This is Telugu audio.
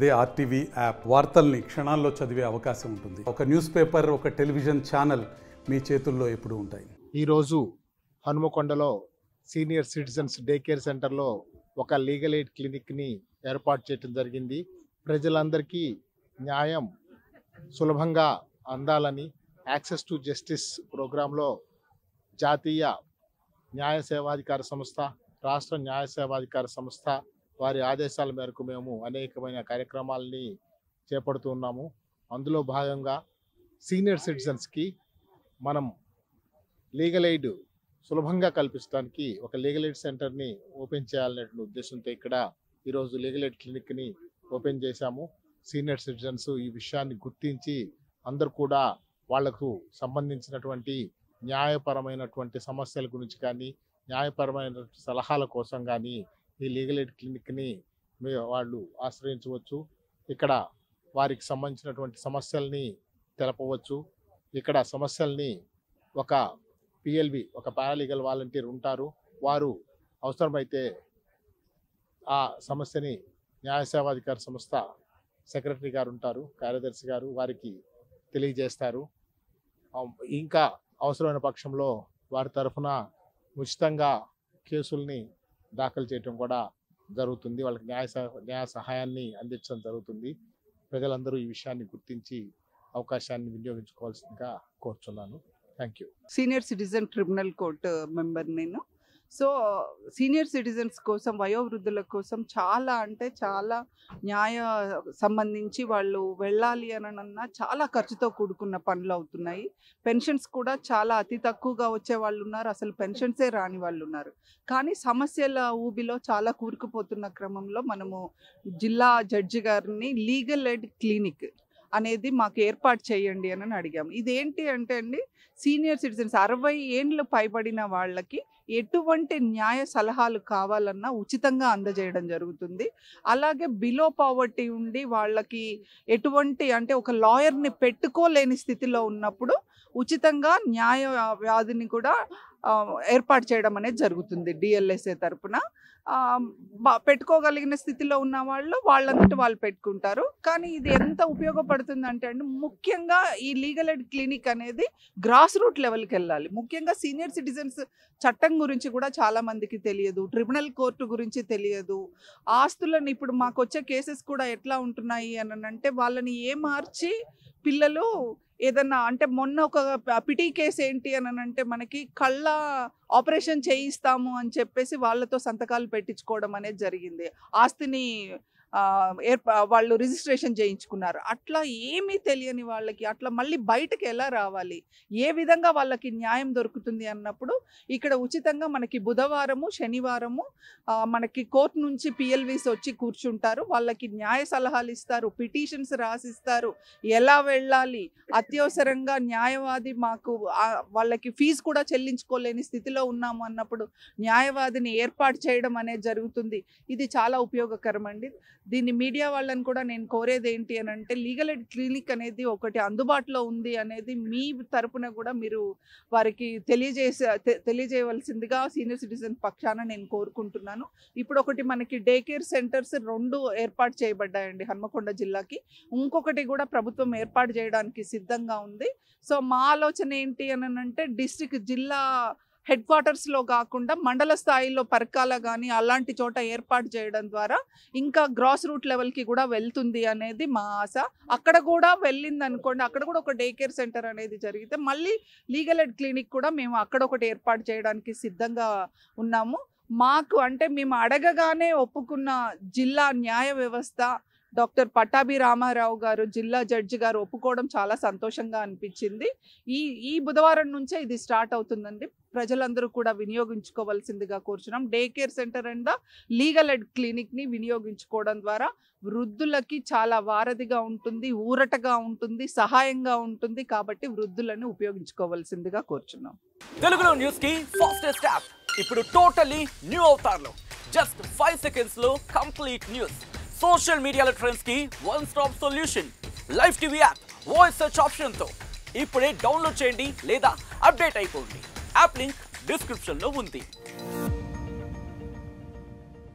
అదే ఆర్టీవీ యాప్ వార్తల్ని క్షణాల్లో చదివే అవకాశం ఉంటుంది. ఒక న్యూస్ పేపర్, ఒక టెలివిజన్ ఛానల్ మీ చేతుల్లో ఎప్పుడూ ఉంటాయి. ఈరోజు హనుమకొండలో సీనియర్ సిటిజన్స్ డే కేర్ సెంటర్లో ఒక లీగల్ ఎయిడ్ క్లినిక్ని ఏర్పాటు చేయడం జరిగింది. ప్రజలందరికీ న్యాయం సులభంగా అందాలని యాక్సెస్ టు జస్టిస్ ప్రోగ్రాంలో జాతీయ న్యాయ సేవాధికార సంస్థ, రాష్ట్ర న్యాయ సేవాధికార సంస్థ వారి ఆదేశాల మేరకు మేము అనేకమైన కార్యక్రమాలని చేపడుతున్నాము. అందులో భాగంగా సీనియర్ సిటిజన్స్కి మనం లీగల్ ఎయిడ్ సులభంగా కల్పించడానికి ఒక లీగల్ ఎయిడ్ సెంటర్ని ఓపెన్ చేయాలనే ఉద్దేశంతో ఇక్కడ ఈరోజు లీగల్ ఎయిడ్ క్లినిక్ని ఓపెన్ చేశాము. సీనియర్ సిటిజన్స్ ఈ విషయాన్ని గుర్తించి అందరూ కూడా వాళ్లకు సంబంధించినటువంటి న్యాయపరమైనటువంటి సమస్యల గురించి కానీ, న్యాయపరమైన సలహాల కోసం కానీ ఈ లీగల్ ఎయిడ్ క్లినిక్ని వాళ్ళు ఆశ్రయించవచ్చు. ఇక్కడ వారికి సంబంధించినటువంటి సమస్యల్ని తెలపవచ్చు. ఇక్కడ సమస్యల్ని ఒక పిఎల్వి, ఒక పారాలీగల్ వాలంటీర్ ఉంటారు. వారు అవసరమైతే ఆ సమస్యని న్యాయ సేవాధికార సంస్థ సెక్రటరీ గారు ఉంటారు, కార్యదర్శి గారు, వారికి తెలియజేస్తారు. ఇంకా అవసరమైన పక్షంలో వారి తరఫున ఉచితంగా కేసుల్ని దాఖలు చేయటం కూడా జరుగుతుంది. వాళ్ళకి న్యాయ సహాయాన్ని అందించడం జరుగుతుంది. ప్రజలందరూ ఈ విషయాన్ని గుర్తించి అవకాశాన్ని వినియోగించుకోవాల్సిందిగా కోరుచున్నాను. Thank you. Senior citizen tribunal court member నేను. సో సీనియర్ సిటిజన్స్ కోసం, వయోవృద్ధుల కోసం చాలా అంటే చాలా న్యాయ సంబంధించి వాళ్ళు వెళ్ళాలి అనన్నా చాలా ఖర్చుతో కూడుకున్న పనులు అవుతున్నాయి. పెన్షన్స్ కూడా చాలా అతి తక్కువగా వచ్చే వాళ్ళు ఉన్నారు, అసలు పెన్షన్సే రాని వాళ్ళు ఉన్నారు. కానీ సమస్యల ఊబిలో చాలా కూరుకుపోతున్న క్రమంలో మనము జిల్లా జడ్జి గారిని లీగల్ ఎయిడ్ క్లినిక్ అనేది మాకు ఏర్పాటు చేయండి అని అడిగాము. ఇదేంటి అంటే అండి, సీనియర్ సిటిజన్స్ 60 ఏండ్లు పైబడిన వాళ్ళకి ఎటువంటి న్యాయ సలహాలు కావాలన్నా ఉచితంగా అందజేయడం జరుగుతుంది. అలాగే బిలో పావర్టీ ఉండి వాళ్ళకి ఎటువంటి అంటే ఒక లాయర్ని పెట్టుకోలేని స్థితిలో ఉన్నప్పుడు ఉచితంగా న్యాయ వ్యాధిని కూడా ఏర్పాటు చేయడం అనేది జరుగుతుంది డిఎల్ఎస్ఏ తరపున. పెట్టుకోగలిగిన స్థితిలో ఉన్న వాళ్ళంతటి వాళ్ళు పెట్టుకుంటారు. కానీ ఇది ఎంత ఉపయోగపడుతుంది అంటే అండి, ముఖ్యంగా ఈ లీగల్ ఎయిడ్ క్లినిక్ అనేది గ్రాస్ రూట్ లెవెల్కి వెళ్ళాలి. ముఖ్యంగా సీనియర్ సిటిజన్స్ చట్టం గురించి కూడా చాలా మందికి తెలియదు, ట్రిబ్యునల్ కోర్టు గురించి తెలియదు. ఆస్తులను ఇప్పుడు మాకు వచ్చే కేసెస్ కూడా ఎట్లా ఉంటున్నాయి అని అంటే, వాళ్ళని మార్చి పిల్లలు ఏదన్నా అంటే మొన్న ఒక పిటి కేసు ఏంటి అని అంటే, మనకి కళ్ళ ఆపరేషన్ చేయిస్తాము అని చెప్పేసి వాళ్ళతో సంతకాలు పెట్టించుకోవడం అనేది జరిగింది. ఆస్తిని వాళ్ళు రిజిస్ట్రేషన్ చేయించుకున్నారు. అట్లా ఏమీ తెలియని వాళ్ళకి అట్లా మళ్ళీ బయటకు ఎలా రావాలి, ఏ విధంగా వాళ్ళకి న్యాయం దొరుకుతుంది అన్నప్పుడు ఇక్కడ ఉచితంగా మనకి బుధవారము, శనివారము మనకి కోర్టు నుంచి పిఎల్వీస్ వచ్చి కూర్చుంటారు. వాళ్ళకి న్యాయ సలహాలు ఇస్తారు, పిటిషన్స్ రాసిస్తారు, ఎలా వెళ్ళాలి, అత్యవసరంగా న్యాయవాది మాకు వాళ్ళకి ఫీజు కూడా చెల్లించుకోలేని స్థితిలో ఉన్నాము అన్నప్పుడు న్యాయవాదిని ఏర్పాటు చేయడం అనేది జరుగుతుంది. ఇది చాలా ఉపయోగకరం అండి. దీన్ని మీడియా వాళ్ళని కూడా నేను కోరేది ఏంటి అని అంటే, లీగల్ ఎయిడ్ క్లినిక్ అనేది ఒకటి అందుబాటులో ఉంది అనేది మీ తరపున కూడా మీరు వారికి తెలియజేయవలసిందిగా సీనియర్ సిటిజన్ పక్షాన నేను కోరుకుంటున్నాను. ఇప్పుడు ఒకటి మనకి డే కేర్ సెంటర్స్ 2 ఏర్పాటు చేయబడ్డాయండి హన్మకొండ జిల్లాకి. ఇంకొకటి కూడా ప్రభుత్వం ఏర్పాటు చేయడానికి సిద్ధంగా ఉంది. సో మా ఆలోచన ఏంటి అని అంటే, డిస్ట్రిక్ట్ జిల్లా హెడ్ క్వార్టర్స్లో కాకుండా మండల స్థాయిలో పరకాల కానీ అలాంటి చోట ఏర్పాటు చేయడం ద్వారా ఇంకా గ్రాస్ రూట్ లెవెల్కి కూడా వెళ్తుంది అనేది మా ఆశ. అక్కడ కూడా వెళ్ళింది అనుకోండి, అక్కడ కూడా ఒక డే కేర్ సెంటర్ అనేది జరిగితే మళ్ళీ లీగల్ ఎయిడ్ క్లినిక్ కూడా మేము అక్కడ ఒకటి ఏర్పాటు చేయడానికి సిద్ధంగా ఉన్నాము. మాకు అంటే మేము అడగగానే ఒప్పుకున్న జిల్లా న్యాయ వ్యవస్థ, డాక్టర్ పట్టాభి రామారావు గారు జిల్లా జడ్జి గారు ఒప్పుకోవడం చాలా సంతోషంగా అనిపించింది. ఈ బుధవారం నుంచే ఇది స్టార్ట్ అవుతుందండి. ప్రజలందరూ కూడా వినియోగించుకోవాల్సిందిగా కోరుచున్నాం. Day care centre and the legal aid క్లినిక్ని వినియోగించుకోవడం ద్వారా వృద్ధులకి చాలా వారధిగా ఉంటుంది, ఊరటగా ఉంటుంది, సహాయంగా ఉంటుంది. కాబట్టి వృద్ధులను ఉపయోగించుకోవాల్సిందిగా కోరుచున్నాం. తెలుగులో న్యూస్ కి ఫాస్టెస్ట్ యాప్ ఇప్పుడు టోటల్లీ న్యూ అవతార్లో జస్ట్ 5 seconds లో కంప్లీట్ న్యూస్. సోషల్ మీడియాల ట్రెండ్స్ కి one stop solution. Live TV app voice search option తో ఇప్పుడే డౌన్లోడ్ చేయండి లేదా అప్డేట్ అయిపోండి. యాప్ లింక్ డిస్క్రిప్షన్ లో ఉంది.